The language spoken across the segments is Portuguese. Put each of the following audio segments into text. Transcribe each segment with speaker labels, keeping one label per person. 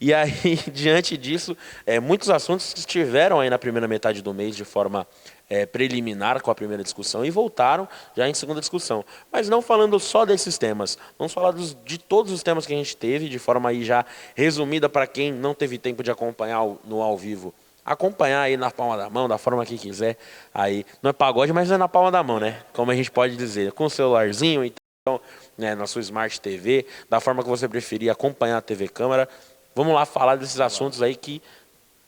Speaker 1: E aí, diante disso, muitos assuntos que estiveram aí na primeira metade do mês de forma preliminar com a primeira discussão e voltaram já em segunda discussão. Mas não falando só desses temas, vamos falar de todos os temas que a gente teve, de forma aí já resumida para quem não teve tempo de acompanhar no ao vivo. Acompanhar aí na palma da mão, da forma que quiser. Aí, não é pagode, mas é na palma da mão, né? Como a gente pode dizer, com o celularzinho, então, né, na sua Smart TV, da forma que você preferir acompanhar a TV Câmara. Vamos lá falar desses assuntos aí que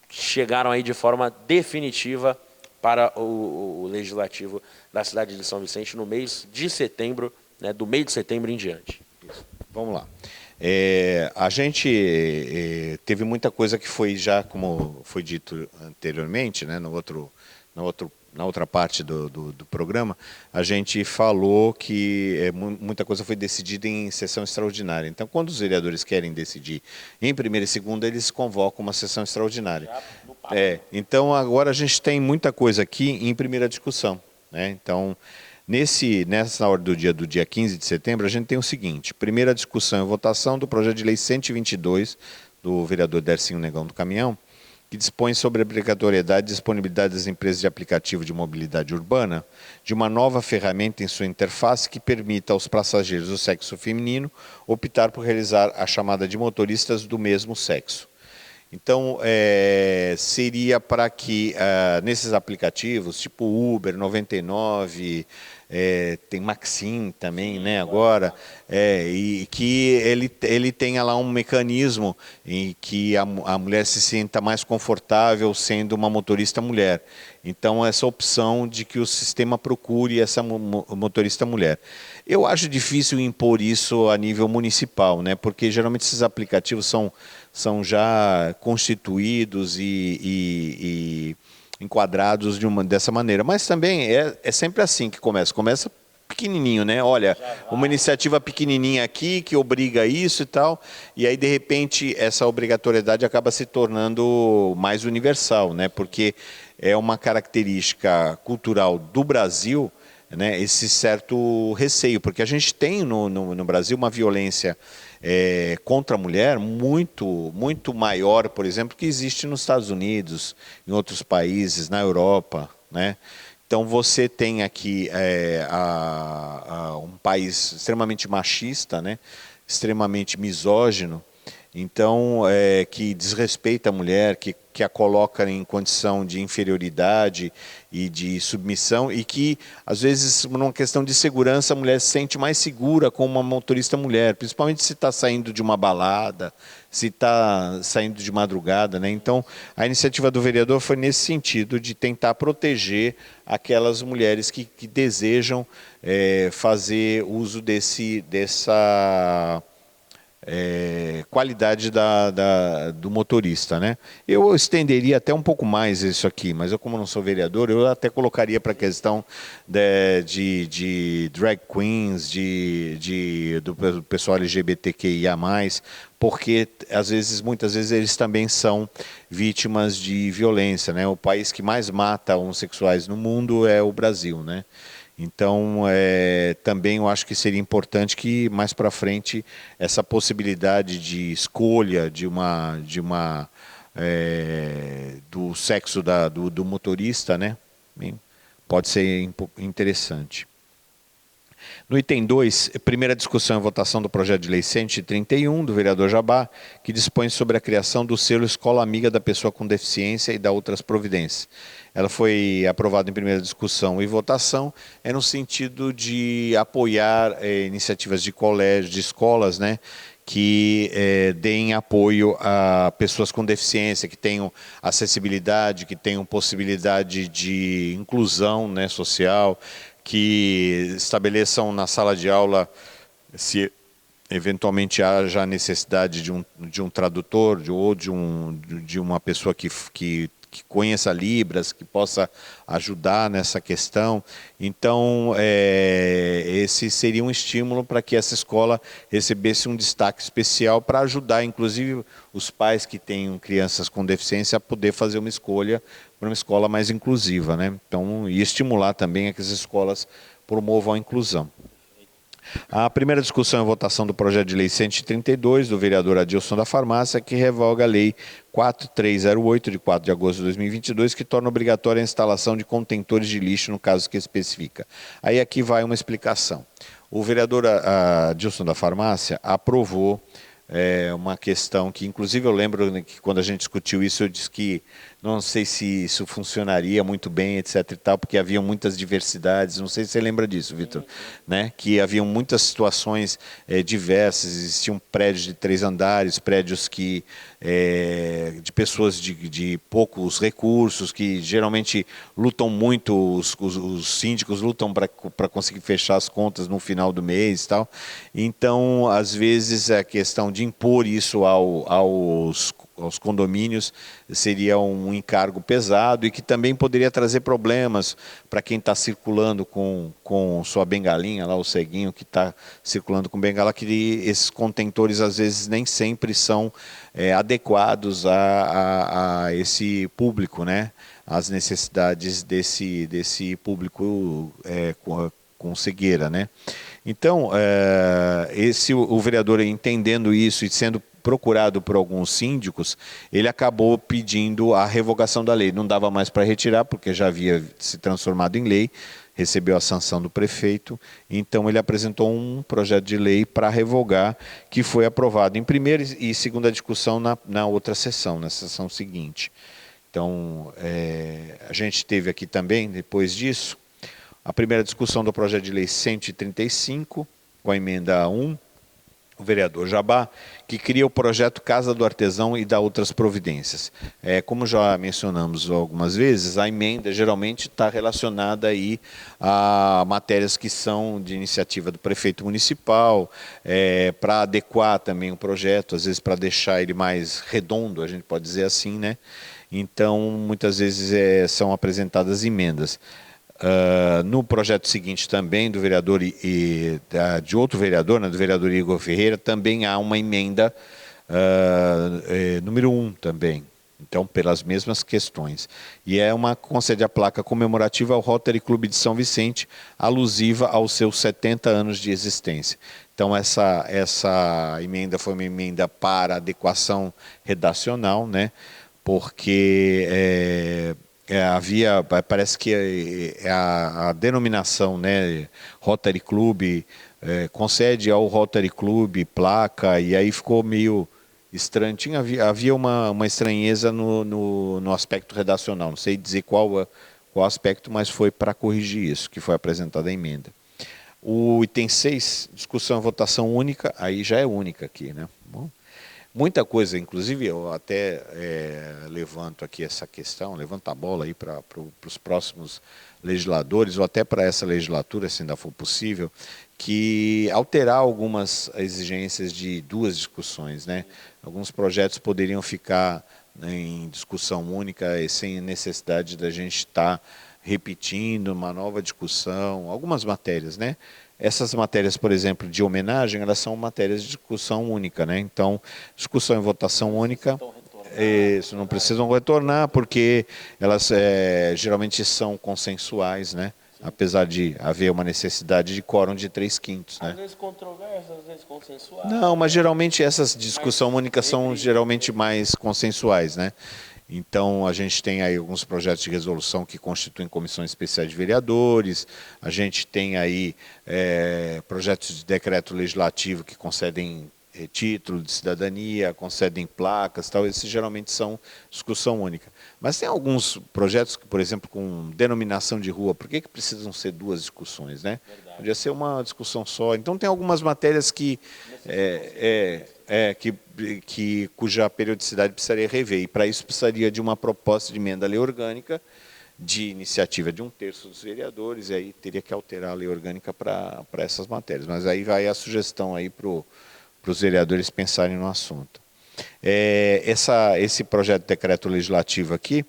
Speaker 1: chegaram aí de forma definitiva para o Legislativo da cidade de São Vicente no mês de setembro, né, do mês de setembro em diante.
Speaker 2: Vamos lá. A gente teve muita coisa que foi já, como foi dito anteriormente, né, na outra parte do programa, a gente falou que muita coisa foi decidida em sessão extraordinária. Então, quando os vereadores querem decidir em primeira e segunda, eles convocam uma sessão extraordinária. Então, agora a gente tem muita coisa aqui em primeira discussão, né? Então, nessa hora do dia 15 de setembro, a gente tem o seguinte: primeira discussão e votação do projeto de lei 122, do vereador Dercinho Negão do Caminhão, que dispõe sobre a obrigatoriedade e disponibilidade das empresas de aplicativo de mobilidade urbana de uma nova ferramenta em sua interface que permita aos passageiros do sexo feminino optar por realizar a chamada de motoristas do mesmo sexo. Então, seria para que nesses aplicativos, tipo Uber, 99, tem Maxim também, né, agora, e que ele tenha lá um mecanismo em que a mulher se sinta mais confortável sendo uma motorista mulher. Então, essa opção de que o sistema procure essa motorista mulher. Eu acho difícil impor isso a nível municipal, né, porque geralmente esses aplicativos são já constituídos e enquadrados dessa maneira. Mas também é sempre assim que começa. Começa pequenininho, né? Olha, uma iniciativa pequenininha aqui que obriga isso e tal, e aí de repente essa obrigatoriedade acaba se tornando mais universal, né? Porque é uma característica cultural do Brasil, né, esse certo receio, porque a gente tem no Brasil uma violência contra a mulher muito maior, por exemplo, que existe nos Estados Unidos, em outros países, na Europa, né? Então você tem aqui um país extremamente machista, né, extremamente misógino, então que desrespeita a mulher, que a coloca em condição de inferioridade e de submissão, e que, às vezes, numa questão de segurança, a mulher se sente mais segura com uma motorista mulher, principalmente se está saindo de uma balada, se está saindo de madrugada, né? Então, a iniciativa do vereador foi nesse sentido, de tentar proteger aquelas mulheres que desejam fazer uso dessa qualidade do motorista, né? Eu estenderia até um pouco mais isso aqui, mas eu, como não sou vereador, eu até colocaria para a questão de drag queens, do pessoal LGBTQIA+, porque muitas vezes eles também são vítimas de violência, né? O país que mais mata homossexuais no mundo é o Brasil, né? Então, também eu acho que seria importante que mais para frente essa possibilidade de escolha do sexo do motorista, né, pode ser interessante. No item 2, primeira discussão e votação do projeto de lei 131, do vereador Jabá, que dispõe sobre a criação do selo Escola Amiga da Pessoa com Deficiência e da outras providências. Ela foi aprovada em primeira discussão e votação, no sentido de apoiar iniciativas de colégios, de escolas, né, que deem apoio a pessoas com deficiência, que tenham acessibilidade, que tenham possibilidade de inclusão, né, social, que estabeleçam na sala de aula, se eventualmente haja a necessidade de um tradutor ou de uma pessoa que conheça Libras, que possa ajudar nessa questão. Então, esse seria um estímulo para que essa escola recebesse um destaque especial para ajudar, inclusive, os pais que tenham crianças com deficiência a poder fazer uma escolha para uma escola mais inclusiva, né? Então, e estimular também a que as escolas promovam a inclusão. A primeira discussão e votação do projeto de lei 132, do vereador Adilson da Farmácia, que revoga a lei 4308, de 4 de agosto de 2022, que torna obrigatória a instalação de contentores de lixo, no caso que especifica. Aí aqui vai uma explicação. O vereador Adilson da Farmácia aprovou uma questão que, inclusive, eu lembro que quando a gente discutiu isso, eu disse que não sei se isso funcionaria muito bem, etc. e tal, porque haviam muitas diversidades. Não sei se você lembra disso, Vitor, né? Que haviam muitas situações diversas. Existiam prédios de 3 andares, prédios que de pessoas de poucos recursos, que geralmente lutam muito, os síndicos lutam para conseguir fechar as contas no final do mês e tal. Então, às vezes, a questão de impor isso aos condomínios seria um encargo pesado e que também poderia trazer problemas para quem está circulando com sua bengalinha, lá o ceguinho que está circulando com bengala, que esses contentores às vezes nem sempre são adequados a esse público, né? As necessidades desse público com cegueira, né? Então, o vereador entendendo isso e sendo procurado por alguns síndicos, ele acabou pedindo a revogação da lei. Não dava mais para retirar, porque já havia se transformado em lei, recebeu a sanção do prefeito, então ele apresentou um projeto de lei para revogar, que foi aprovado em primeira e segunda discussão na outra sessão, na sessão seguinte. Então, a gente teve aqui também, depois disso, a primeira discussão do projeto de lei 135, com a emenda 1, o vereador Jabá, que cria o projeto Casa do Artesão e dá outras providências. Como já mencionamos algumas vezes, a emenda geralmente está relacionada aí a matérias que são de iniciativa do prefeito municipal, para adequar também o projeto, às vezes para deixar ele mais redondo, a gente pode dizer assim, né? Então, muitas vezes são apresentadas emendas. No projeto seguinte também, do vereador de outro vereador, né, do vereador Igor Ferreira, também há uma emenda número 1 também. Então, pelas mesmas questões. E concede a placa comemorativa ao Rotary Clube de São Vicente, alusiva aos seus 70 anos de existência. Então, essa emenda foi uma emenda para adequação redacional, né? Porque parece que a denominação, né, Rotary Club, concede ao Rotary Club placa, e aí ficou meio estranho. Havia uma estranheza no aspecto redacional, não sei dizer qual aspecto, mas foi para corrigir isso, que foi apresentada a emenda. O item 6, discussão e votação única, aí já é única aqui, né? Bom, muita coisa, inclusive eu até levanto aqui essa questão, levanto a bola aí para os próximos legisladores, ou até para essa legislatura, se ainda for possível, que alterar algumas exigências de 2 discussões, né? Alguns projetos poderiam ficar, né, em discussão única e sem necessidade da gente estar repetindo uma nova discussão, algumas matérias, né? Essas matérias, por exemplo, de homenagem, elas são matérias de discussão única, né? Então, discussão e votação única, isso, não precisam retornar, porque elas geralmente são consensuais, né? Apesar de haver uma necessidade de quórum de 3/5, né?
Speaker 1: Às vezes controversas, às vezes consensuais.
Speaker 2: Não, mas geralmente essas discussão única são geralmente mais consensuais, né? Então, a gente tem aí alguns projetos de resolução que constituem comissões especiais de vereadores, a gente tem aí projetos de decreto legislativo que concedem título de cidadania, concedem placas, tal. Esses geralmente são discussão única. Mas tem alguns projetos que, por exemplo, com denominação de rua, por que precisam ser 2 discussões, né? Verdade. Podia ser uma discussão só. Então, tem algumas matérias cuja periodicidade precisaria rever. E para isso precisaria de uma proposta de emenda à lei orgânica, de iniciativa de 1/3 dos vereadores, e aí teria que alterar a lei orgânica para essas matérias. Mas aí vai a sugestão aí para os vereadores pensarem no assunto. Esse projeto de decreto legislativo aqui,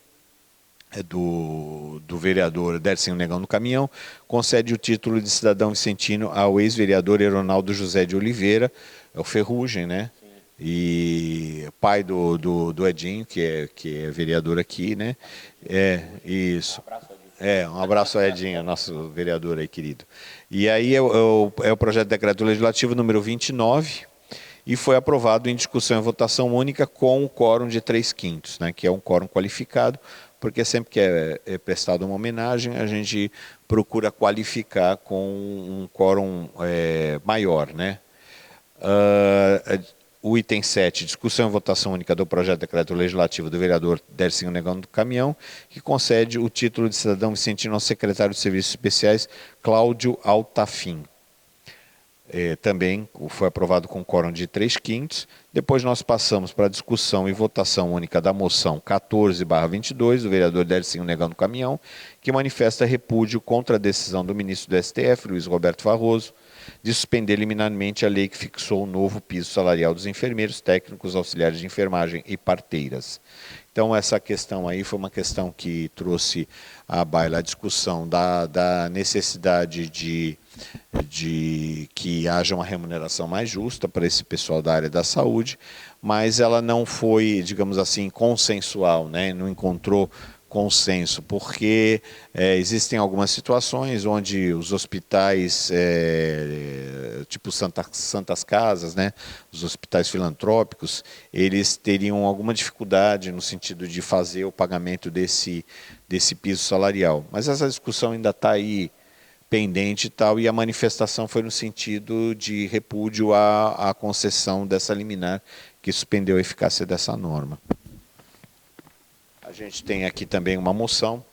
Speaker 2: é do vereador Dersinho Negão do Caminhão, concede o título de cidadão vicentino ao ex-vereador Eronaldo José de Oliveira, é o Ferrugem, né? Sim. E pai do Edinho, que é vereador aqui, né? Isso. Um abraço ao Edinho, nosso vereador aí querido. E aí é o projeto de decreto legislativo número 29 e foi aprovado em discussão e votação única com o quórum de 3/5, né, que é um quórum qualificado, porque sempre que é prestada uma homenagem, a gente procura qualificar com um quórum maior, né? O item 7, discussão e votação única do projeto de decreto legislativo do vereador Dercinho Negão do Caminhão, que concede o título de cidadão vicentino ao secretário de Serviços Especiais, Cláudio Altafim. Também foi aprovado com quórum de 3/5. Depois nós passamos para a discussão e votação única da moção 14/22, do vereador Dercinho Negão do Caminhão, que manifesta repúdio contra a decisão do ministro do STF, Luiz Roberto Barroso, de suspender liminarmente a lei que fixou o novo piso salarial dos enfermeiros, técnicos, auxiliares de enfermagem e parteiras. Então, essa questão aí foi uma questão que trouxe à baila a discussão da necessidade de que haja uma remuneração mais justa para esse pessoal da área da saúde, mas ela não foi, digamos assim, consensual, né? Não encontrou consenso, porque existem algumas situações onde os hospitais, tipo Santas Casas, né, os hospitais filantrópicos, eles teriam alguma dificuldade no sentido de fazer o pagamento desse piso salarial. Mas essa discussão ainda está aí pendente e tal, e a manifestação foi no sentido de repúdio à concessão dessa liminar que suspendeu a eficácia dessa norma. A gente tem aqui também uma moção.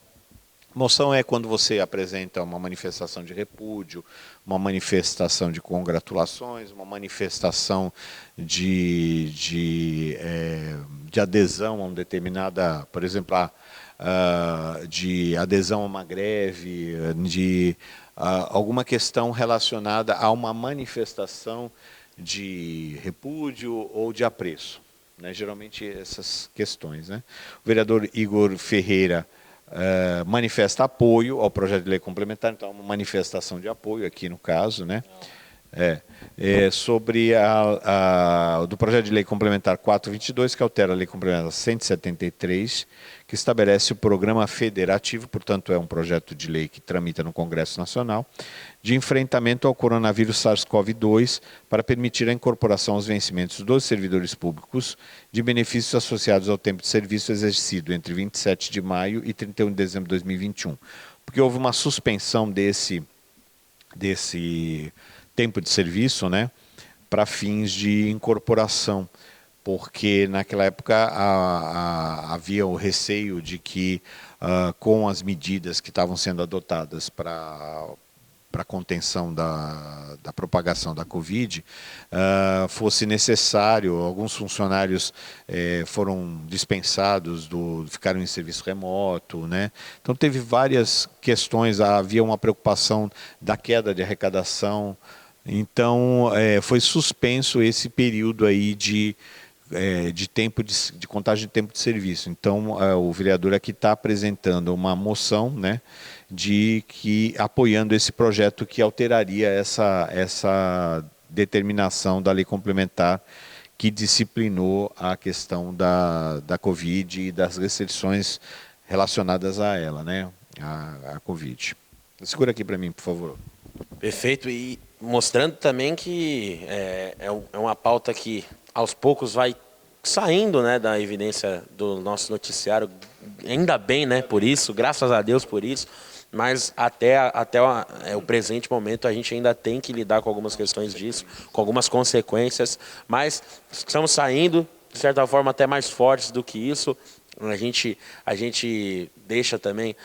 Speaker 2: Moção é quando você apresenta uma manifestação de repúdio, uma manifestação de congratulações, uma manifestação de adesão a uma determinada, por exemplo, de adesão a uma greve, de alguma questão relacionada a uma manifestação de repúdio ou de apreço. Né, geralmente essas questões. Né? O vereador Igor Ferreira manifesta apoio ao projeto de lei complementar, então uma manifestação de apoio aqui no caso, né? Sobre do projeto de lei complementar 422, que altera a lei complementar 173, que estabelece o programa federativo, portanto é um projeto de lei que tramita no Congresso Nacional, de enfrentamento ao coronavírus SARS-CoV-2 para permitir a incorporação aos vencimentos dos servidores públicos de benefícios associados ao tempo de serviço exercido entre 27 de maio e 31 de dezembro de 2021. Porque houve uma suspensão desse tempo de serviço, né, para fins de incorporação, porque naquela época havia o receio de que, com as medidas que estavam sendo adotadas para contenção da propagação da Covid, fosse necessário, alguns funcionários foram dispensados, ficaram em serviço remoto, né? Então teve várias questões, havia uma preocupação da queda de arrecadação, então foi suspenso esse período aí de contagem de tempo de serviço. Então o vereador aqui está apresentando uma moção, né, apoiando esse projeto que alteraria essa determinação da lei complementar que disciplinou a questão da Covid e das restrições relacionadas a ela, né, a Covid. Segura aqui para mim, por favor.
Speaker 1: Perfeito, e mostrando também que é uma pauta que aos poucos vai saindo, né, da evidência do nosso noticiário, ainda bem, né, por isso, graças a Deus por isso, mas até o presente momento a gente ainda tem que lidar com algumas questões disso, com algumas consequências, mas estamos saindo, de certa forma, até mais fortes do que isso. A gente deixa também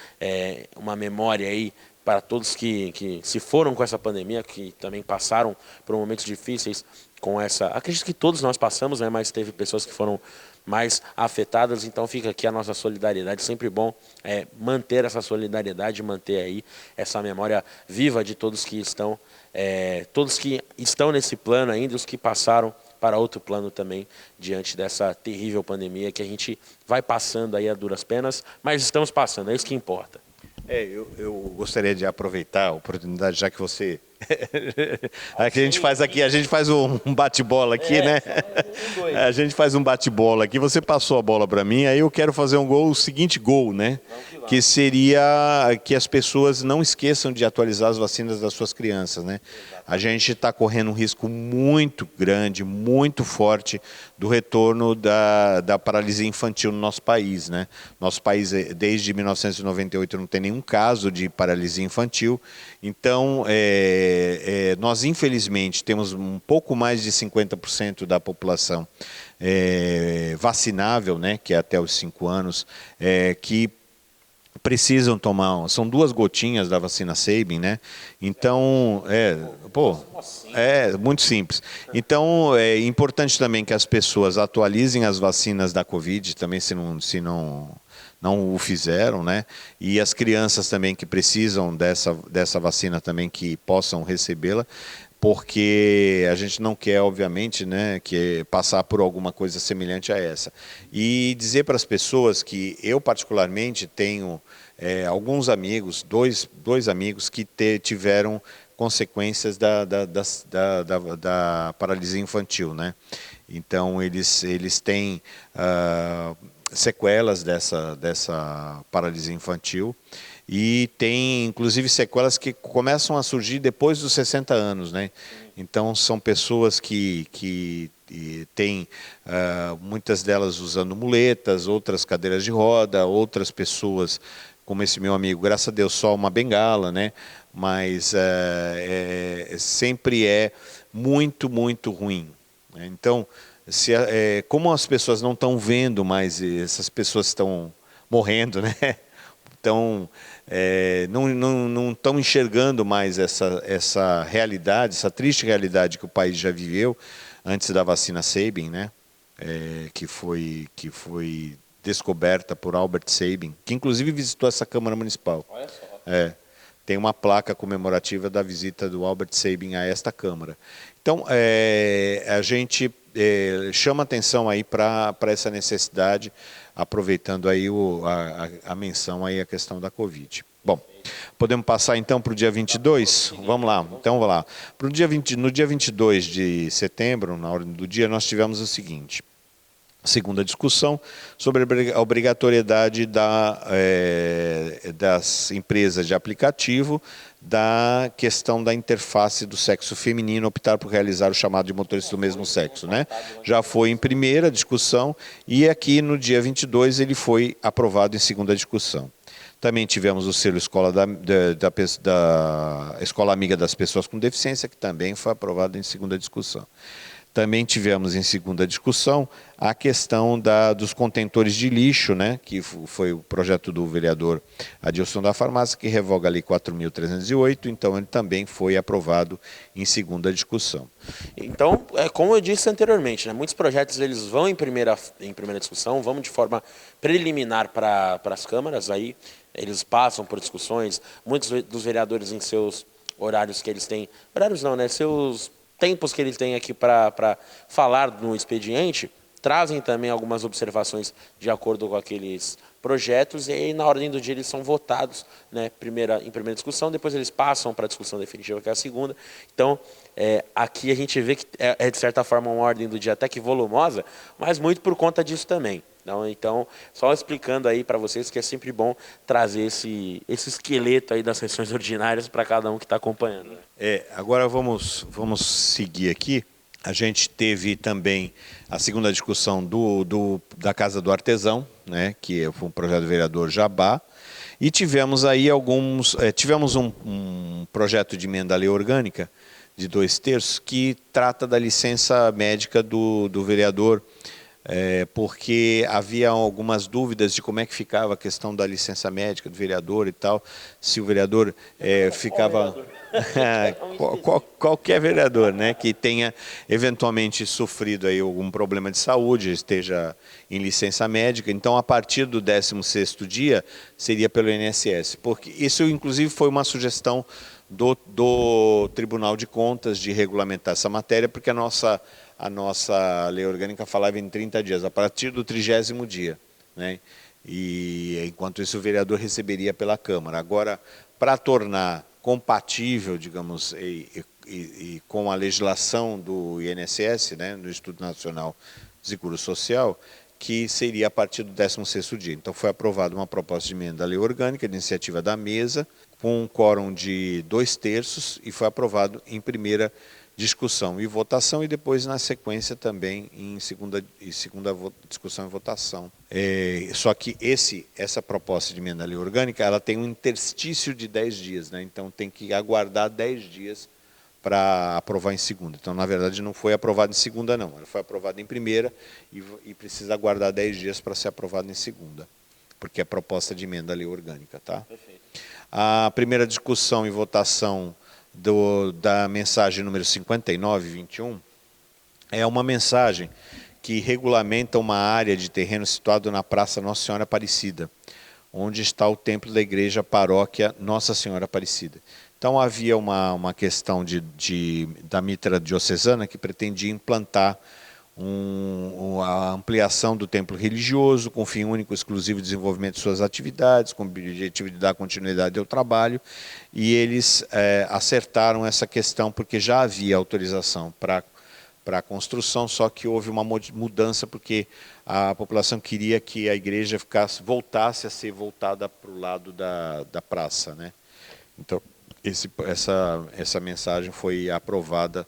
Speaker 1: uma memória aí para todos que se foram com essa pandemia, que também passaram por momentos difíceis com essa... Acredito que todos nós passamos, né, mas teve pessoas que foram mais afetadas, então fica aqui a nossa solidariedade. Sempre bom manter essa solidariedade, manter aí essa memória viva de todos que estão nesse plano ainda, os que passaram para outro plano também, diante dessa terrível pandemia que a gente vai passando aí a duras penas, mas estamos passando, é isso que importa.
Speaker 2: Eu gostaria de aproveitar a oportunidade, já que você Aqui a gente faz um bate-bola aqui, né? A gente faz um bate-bola aqui. Você passou a bola para mim, aí eu quero fazer um gol, o seguinte gol, né? Que seria que as pessoas não esqueçam de atualizar as vacinas das suas crianças, né? A gente está correndo um risco muito grande, muito forte do retorno da paralisia infantil no nosso país, né? Nosso país, desde 1998, não tem nenhum caso de paralisia infantil. Então, nós, infelizmente, temos um pouco mais de 50% da população vacinável, né? Que é até os 5 anos, que precisam tomar, são 2 gotinhas da vacina Sabin, né? Então, é muito simples. Então, é importante também que as pessoas atualizem as vacinas da Covid, também se não o fizeram, né? E as crianças também que precisam dessa vacina também que possam recebê-la, porque a gente não quer, obviamente, né, que passar por alguma coisa semelhante a essa. E dizer para as pessoas que eu, particularmente, tenho alguns amigos, dois amigos que tiveram consequências da paralisia infantil, né? Então, eles têm sequelas dessa paralisia infantil, e tem, inclusive, sequelas que começam a surgir depois dos 60 anos, né? Então, são pessoas que têm, muitas delas usando muletas, outras cadeiras de roda, outras pessoas, como esse meu amigo, graças a Deus, só uma bengala, né? Mas sempre é muito, muito ruim, né? Então, como as pessoas não estão vendo mais, essas pessoas estão morrendo, né? Então, não estão enxergando mais essa realidade, essa triste realidade que o país já viveu antes da vacina Sabin, né? Que foi descoberta por Albert Sabin, que inclusive visitou essa Câmara Municipal.
Speaker 1: Olha só.
Speaker 2: Tem uma placa comemorativa da visita do Albert Sabin a esta Câmara. Então, a gente chama atenção aí para essa necessidade, aproveitando aí a menção aí à questão da Covid. Bom, podemos passar então para o dia 22? Vamos lá, então vamos lá. No dia 22 de setembro, na ordem do dia, nós tivemos o seguinte: segunda discussão sobre a obrigatoriedade das empresas de aplicativo da questão da interface do sexo feminino optar por realizar o chamado de motorista do mesmo sexo, né? Já foi em primeira discussão e aqui no dia 22 ele foi aprovado em segunda discussão. Também tivemos o selo Escola da Escola Amiga das Pessoas com Deficiência, que também foi aprovado em segunda discussão. Também tivemos em segunda discussão a questão dos contentores de lixo, né, que foi o projeto do vereador Adilson da Farmácia, que revoga a Lei 4.308, então ele também foi aprovado em segunda discussão.
Speaker 1: Então, como eu disse anteriormente, né, muitos projetos eles vão em primeira discussão, vão de forma preliminar para as câmaras, aí eles passam por discussões, muitos dos vereadores em seus horários que eles têm, horários não, né, seus tempos que eles têm aqui para falar no expediente, trazem também algumas observações de acordo com aqueles projetos, e aí na ordem do dia eles são votados, né, em primeira discussão, depois eles passam para a discussão definitiva, que é a segunda. Então, aqui a gente vê que de certa forma uma ordem do dia até que volumosa, mas muito por conta disso também. Então, só explicando aí para vocês que é sempre bom trazer esse esqueleto aí das sessões ordinárias para cada um que está acompanhando.
Speaker 2: Agora vamos seguir aqui. A gente teve também a segunda discussão da Casa do Artesão, né, que foi um projeto do vereador Jabá, e tivemos aí tivemos um projeto de emenda à lei orgânica de 2/3 que trata da licença médica do vereador, porque havia algumas dúvidas de como é que ficava a questão da licença médica do vereador e tal, se o vereador ficava... Qualquer vereador, né, que tenha eventualmente sofrido aí algum problema de saúde, esteja em licença médica, então a partir do 16º dia seria pelo INSS, porque isso inclusive foi uma sugestão do Tribunal de Contas de regulamentar essa matéria, porque a nossa lei orgânica falava em 30 dias, a partir do 30º dia, né? E enquanto isso o vereador receberia pela Câmara. Agora, para tornar compatível, digamos, e com a legislação do INSS, né, do Instituto Nacional de Seguro Social, que seria a partir do 16º dia. Então foi aprovada uma proposta de emenda à lei orgânica, de iniciativa da mesa, com um quórum de 2/3, e foi aprovado em primeira discussão e votação, e depois na sequência também em segunda discussão e votação. Só que essa proposta de emenda à lei orgânica, ela tem um interstício de 10 dias, né? Então tem que aguardar 10 dias para aprovar em segunda. Então, na verdade, não foi aprovado em segunda, não. Ela foi aprovada em primeira e precisa aguardar 10 dias para ser aprovada em segunda, porque é proposta de emenda à lei orgânica. Tá?
Speaker 1: Perfeito.
Speaker 2: A primeira discussão e votação da mensagem número 5921 é uma mensagem que regulamenta uma área de terreno situado na Praça Nossa Senhora Aparecida, onde está o templo da igreja paróquia Nossa Senhora Aparecida. Então havia uma questão da mitra diocesana que pretendia implantar a ampliação do templo religioso com fim único, exclusivo de desenvolvimento de suas atividades, com o objetivo de dar continuidade ao trabalho, e eles acertaram essa questão porque já havia autorização para a construção, só que houve uma mudança porque a população queria que a igreja voltasse a ser voltada para o lado da praça, né? Então essa mensagem foi aprovada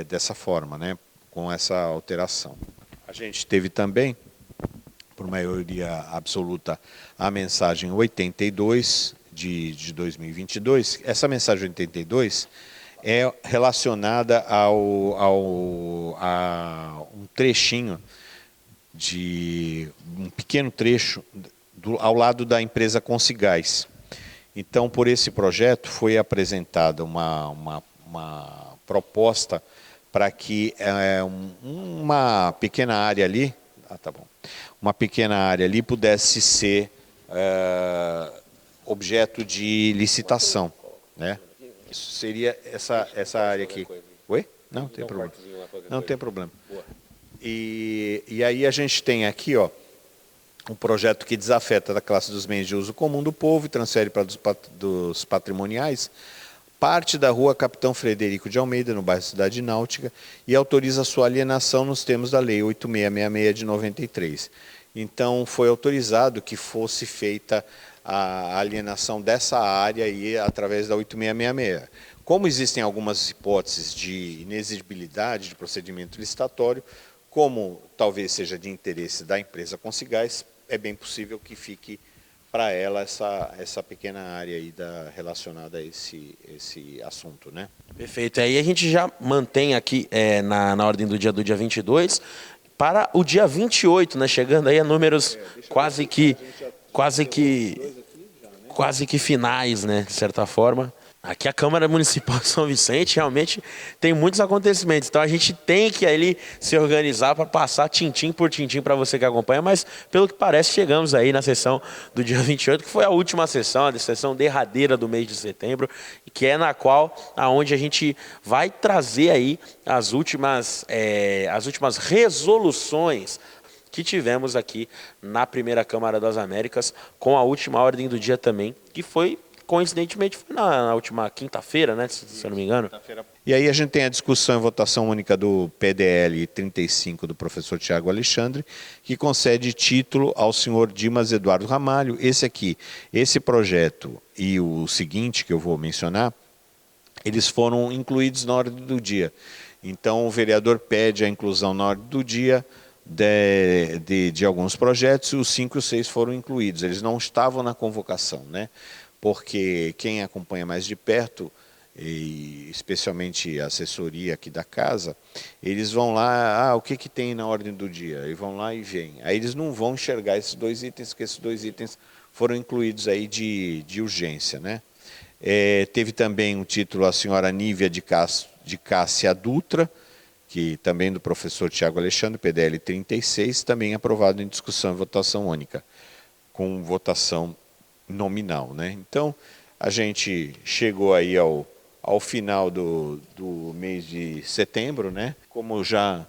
Speaker 2: dessa forma, né? Com essa alteração. A gente teve também, por maioria absoluta, a mensagem 82 de 2022. Essa mensagem 82 é relacionada a um trechinho, um pequeno trecho ao lado da empresa Consigás. Então, por esse projeto, foi apresentada uma proposta para que uma pequena área ali, uma pequena área ali pudesse ser objeto de licitação, né? Isso seria essa área aqui. Oi? Não tem problema. Não tem problema. E aí a gente tem aqui, ó, um projeto que desafeta da classe dos bens de uso comum do povo e transfere para dos patrimoniais parte da rua Capitão Frederico de Almeida, no bairro Cidade Náutica, e autoriza sua alienação nos termos da Lei 8666 de 93. Então, foi autorizado que fosse feita a alienação dessa área aí, através da 8666. Como existem algumas hipóteses de inexigibilidade de procedimento licitatório, como talvez seja de interesse da empresa Consigás, é bem possível que fique para ela essa pequena área aí relacionada a esse assunto, né?
Speaker 1: Perfeito. Aí a gente já mantém aqui na ordem do dia 22 para o dia 28, né? Chegando aí a números quase que finais, né? De certa forma. Aqui a Câmara Municipal de São Vicente realmente tem muitos acontecimentos. Então a gente tem que ali se organizar para passar tintim por tintim para você que acompanha. Mas pelo que parece chegamos aí na sessão do dia 28, que foi a última sessão, a sessão derradeira do mês de setembro, que é aonde a gente vai trazer aí as últimas resoluções que tivemos aqui na primeira Câmara das Américas, com a última ordem do dia também, que foi... Coincidentemente, foi na última quinta-feira, né, se eu não me engano.
Speaker 2: E aí a gente tem a discussão e votação única do PDL 35 do professor Tiago Alexandre, que concede título ao senhor Dimas Eduardo Ramalho. Esse projeto e o seguinte que eu vou mencionar, eles foram incluídos na ordem do dia. Então o vereador pede a inclusão na ordem do dia de alguns projetos, e os 5 e os 6 foram incluídos. Eles não estavam na convocação, né? Porque quem acompanha mais de perto, e especialmente a assessoria aqui da casa, eles vão lá, o que tem na ordem do dia? E vão lá e veem. Aí eles não vão enxergar esses 2 itens, porque esses 2 itens foram incluídos aí de urgência, né? Teve também um título a senhora Nívia de Cássia Dutra, que também do professor Tiago Alexandre, PDL 36, também aprovado em discussão e votação única, com votação nominal, né? Então, a gente chegou aí ao final do mês de setembro, né? Como já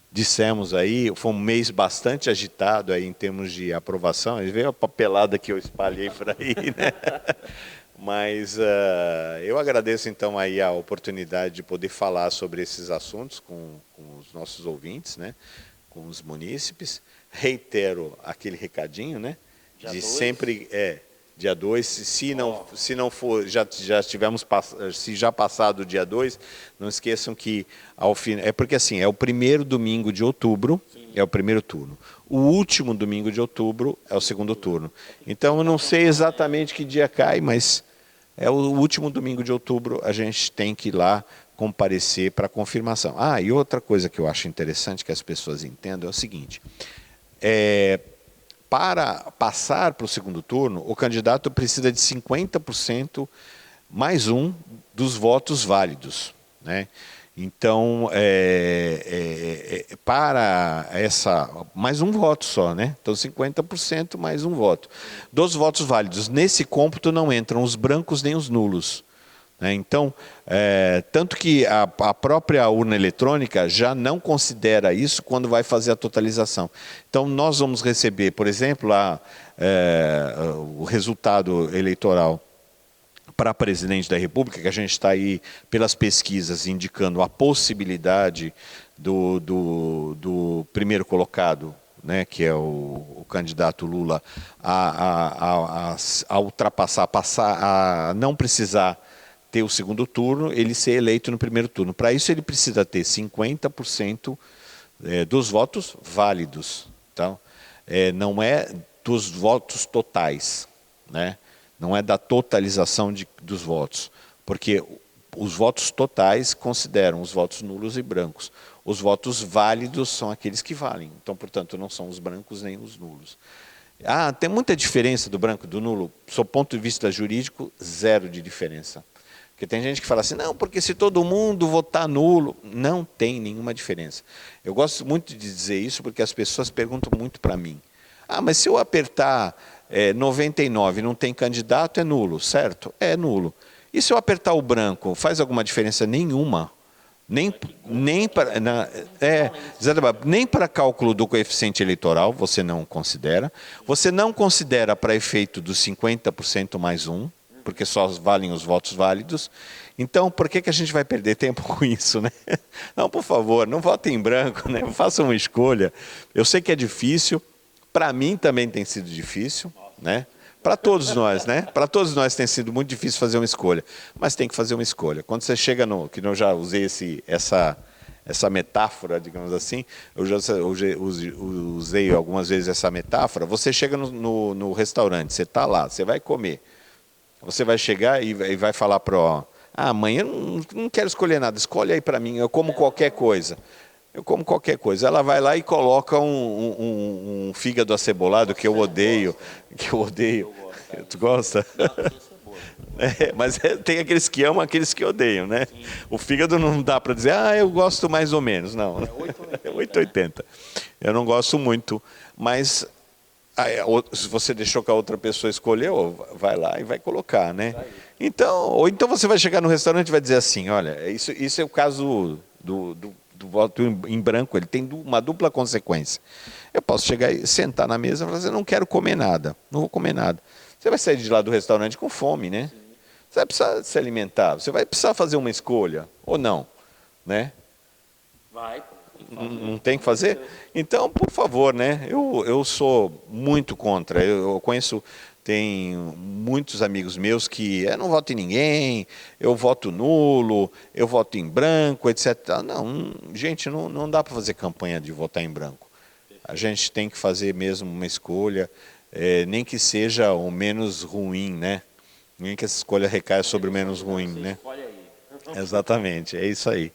Speaker 2: dissemos aí, foi um mês bastante agitado aí em termos de aprovação. Veio a papelada que eu espalhei por aí, né? Mas eu agradeço então aí a oportunidade de poder falar sobre esses assuntos com os nossos ouvintes, né? Com os munícipes. Reitero aquele recadinho, né?
Speaker 1: Dia
Speaker 2: De
Speaker 1: 2.
Speaker 2: sempre dia 2, se não for, se já passado o dia 2, não esqueçam que ao fim, é porque assim, é o primeiro domingo de outubro, é o primeiro turno. O último domingo de outubro é o segundo turno. Então eu não sei exatamente que dia cai, mas é o último domingo de outubro, a gente tem que ir lá comparecer para confirmação. Ah, e outra coisa que eu acho interessante que as pessoas entendam é o seguinte: para passar para o segundo turno, o candidato precisa de 50% mais um dos votos válidos, né? Então, para essa, mais um voto só, né? Então, 50% mais um voto. Dos votos válidos, nesse cômputo não entram os brancos nem os nulos, né? Então, tanto que a própria urna eletrônica já não considera isso quando vai fazer a totalização. Então, nós vamos receber, por exemplo, o resultado eleitoral para presidente da República, que a gente está aí pelas pesquisas indicando a possibilidade do primeiro colocado, né, que é o candidato Lula, a ultrapassar, a não precisar ter o segundo turno, ele ser eleito no primeiro turno. Para isso ele precisa ter 50% dos votos válidos. Então, não é dos votos totais, né? Não é da totalização dos votos, porque os votos totais consideram os votos nulos e brancos. Os votos válidos são aqueles que valem. Então, portanto, não são os brancos nem os nulos. Ah, tem muita diferença do branco e do nulo? Do ponto de vista jurídico, zero de diferença. Porque tem gente que fala assim, não, porque se todo mundo votar nulo, não tem nenhuma diferença. Eu gosto muito de dizer isso porque as pessoas perguntam muito para mim. Ah, mas se eu apertar 99 não tem candidato, é nulo, certo? É nulo. E se eu apertar o branco, faz alguma diferença? Nenhuma. Nem para cálculo do coeficiente eleitoral você não considera. Você não considera para efeito dos 50% mais um, porque só valem os votos válidos. Então, por que a gente vai perder tempo com isso, né? Não, por favor, não votem em branco, né? Façam uma escolha. Eu sei que é difícil, para mim também tem sido difícil, né? Para todos nós, né? Para todos nós tem sido muito difícil fazer uma escolha, mas tem que fazer uma escolha. Quando você chega que eu já usei essa metáfora, digamos assim, eu já usei algumas vezes essa metáfora. Você chega no restaurante, você está lá, você vai comer, você vai chegar e vai falar para amanhã eu não quero escolher nada, escolhe aí para mim, eu como qualquer coisa. Eu como qualquer coisa. Ela vai lá e coloca um fígado acebolado que eu odeio. Tu gosta? Mas tem aqueles que amam, aqueles que odeiam, né? O fígado não dá para dizer, eu gosto mais ou menos. Não, é 8,80. Eu não gosto muito, mas se você deixou que a outra pessoa escolheu, vai lá e vai colocar, né? Então, ou então você vai chegar no restaurante e vai dizer assim, olha, isso é o caso do voto em branco, ele tem uma dupla consequência. Eu posso chegar e sentar na mesa e falar assim, eu não quero comer nada, não vou comer nada. Você vai sair de lá do restaurante com fome, né? Você vai precisar se alimentar, você vai precisar fazer uma escolha, ou não, né?
Speaker 1: Vai.
Speaker 2: Não tem que fazer? Então, por favor, né? Eu sou muito contra, eu conheço... Tem muitos amigos meus que não voto em ninguém, eu voto nulo, eu voto em branco, etc. Não, gente, não dá para fazer campanha de votar em branco. A gente tem que fazer mesmo uma escolha, nem que seja o menos ruim, né? Nem que essa escolha recaia sobre o menos ruim, né? Exatamente, é isso aí.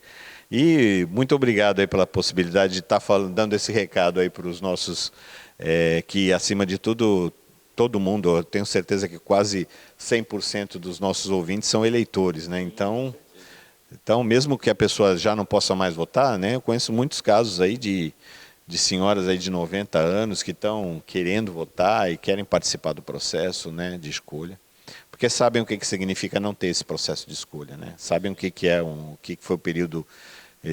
Speaker 2: E muito obrigado aí pela possibilidade de estar dando esse recado aí para os nossos, que acima de tudo... Todo mundo, eu tenho certeza que quase 100% dos nossos ouvintes são eleitores, né? Então, mesmo que a pessoa já não possa mais votar, né? Eu conheço muitos casos aí de senhoras aí de 90 anos que estão querendo votar e querem participar do processo, né, de escolha. Porque sabem o que significa não ter esse processo de escolha, né? Sabem o que o que foi o período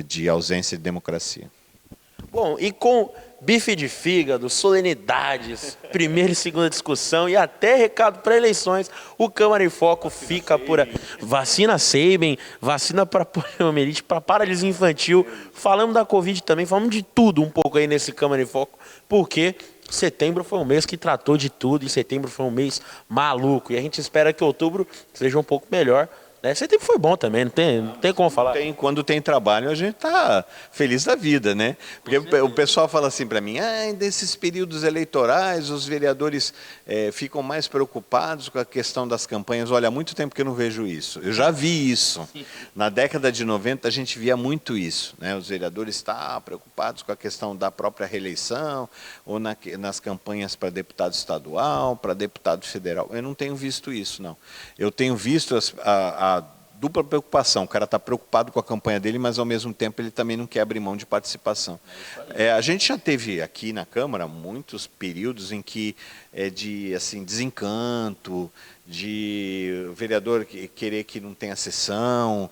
Speaker 2: de ausência de democracia.
Speaker 1: Bom, e com bife de fígado, solenidades, primeira e segunda discussão e até recado para eleições, o Câmara em Foco fica por aí. Vacina Sabin, vacina para poliomielite, para paralisia infantil, falamos da Covid também, falamos de tudo um pouco aí nesse Câmara em Foco, porque setembro foi um mês que tratou de tudo e setembro foi um mês maluco. E a gente espera que outubro seja um pouco melhor. Setembro foi bom também, não tem como falar.
Speaker 2: Quando tem trabalho, a gente está feliz da vida, né? Porque o pessoal fala assim para mim, desses períodos eleitorais, os vereadores ficam mais preocupados com a questão das campanhas. Olha, há muito tempo que eu não vejo isso. Eu já vi isso. Na década de 90, a gente via muito isso, né? Os vereadores estavam preocupados com a questão da própria reeleição, ou nas campanhas para deputado estadual, para deputado federal. Eu não tenho visto isso, não. Eu tenho visto a dupla preocupação. O cara está preocupado com a campanha dele, mas ao mesmo tempo ele também não quer abrir mão de participação. A gente já teve aqui na Câmara muitos períodos em que de assim, desencanto, de o vereador querer que não tenha sessão,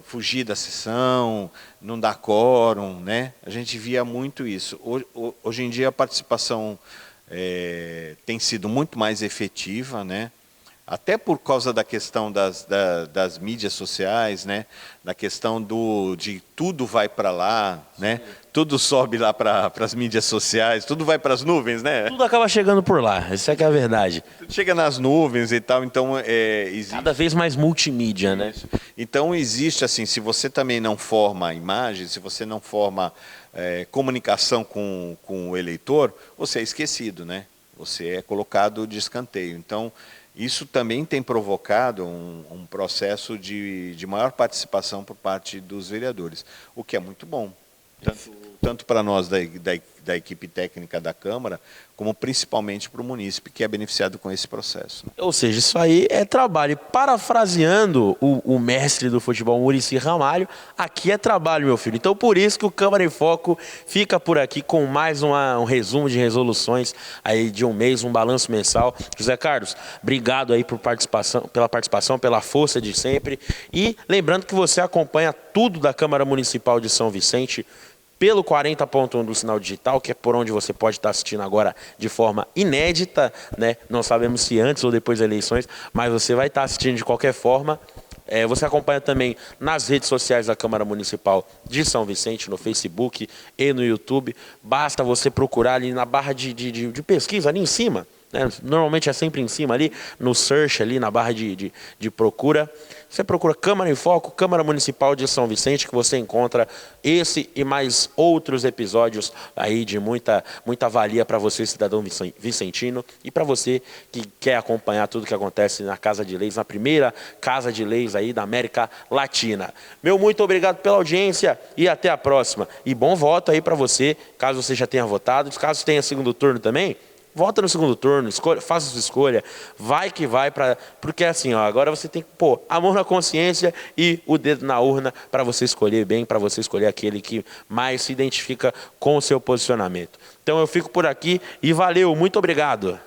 Speaker 2: fugir da sessão, não dar quórum, né? A gente via muito isso. Hoje em dia a participação tem sido muito mais efetiva, né? Até por causa da questão das mídias sociais, né? Da questão de tudo vai para lá, né? Tudo sobe lá para as mídias sociais, tudo vai para as nuvens, né?
Speaker 1: Tudo acaba chegando por lá, essa é que é a verdade.
Speaker 2: Tudo chega nas nuvens e tal, então existe...
Speaker 1: Cada vez mais multimídia, né?
Speaker 2: Então existe assim, se você também não forma imagem, se você não forma comunicação com o eleitor, você é esquecido, né? Você é colocado de escanteio. Então isso também tem provocado um processo de maior participação por parte dos vereadores, o que é muito bom, tanto para nós da equipe técnica da Câmara, como principalmente para o munícipe, que é beneficiado com esse processo.
Speaker 1: Ou seja, isso aí é trabalho. E parafraseando o mestre do futebol, Muricy Ramalho, aqui é trabalho, meu filho. Então, por isso que o Câmara em Foco fica por aqui com mais um resumo de resoluções aí de um mês, um balanço mensal. José Carlos, obrigado aí pela participação, pela força de sempre. E lembrando que você acompanha tudo da Câmara Municipal de São Vicente pelo 40.1 do Sinal Digital, que é por onde você pode estar assistindo agora de forma inédita, né? Não sabemos se antes ou depois das eleições, mas você vai estar assistindo de qualquer forma. Você acompanha também nas redes sociais da Câmara Municipal de São Vicente, no Facebook e no YouTube. Basta você procurar ali na barra de pesquisa, ali em cima, né? Normalmente é sempre em cima ali, no search ali, na barra de procura. Você procura Câmara em Foco, Câmara Municipal de São Vicente, que você encontra esse e mais outros episódios aí de muita valia para você, cidadão vicentino, e para você que quer acompanhar tudo que acontece na Casa de Leis, na primeira Casa de Leis aí da América Latina. Meu muito obrigado pela audiência e até a próxima. E bom voto aí para você, caso você já tenha votado, caso tenha segundo turno também. Vota no segundo turno, faça sua escolha, vai que vai, porque assim, agora você tem que pôr a mão na consciência e o dedo na urna para você escolher bem, para você escolher aquele que mais se identifica com o seu posicionamento. Então eu fico por aqui e valeu, muito obrigado.